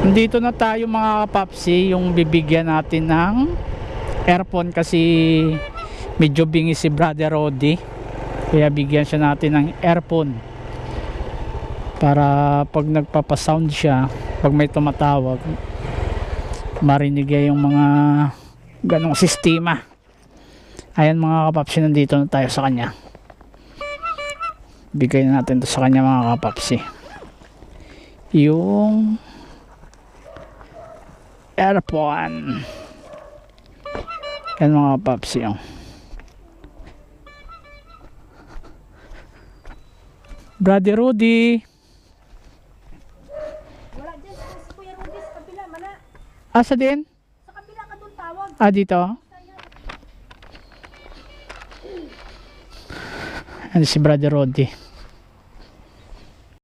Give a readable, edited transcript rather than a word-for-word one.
Andito na tayo mga kapapsi, yung bibigyan natin ng earphone kasi medyo bingi si Brother Roddy. Kaya bigyan siya natin ng earphone para pag nagpapasound siya, pag may tumatawag, marinig yung mga ganong sistema. Ayan mga kapapsi, nandito na tayo sa kanya. Bigay natin to sa kanya mga kapapsi, yung earphone. Yan mga kapapsi, oh. Brother Rudy. Wala dyan sa Kuya Rudy, sa kabila, mana. Asa din? Sa kabila ka doon tawag. Dito. Ano si Brother Roddy?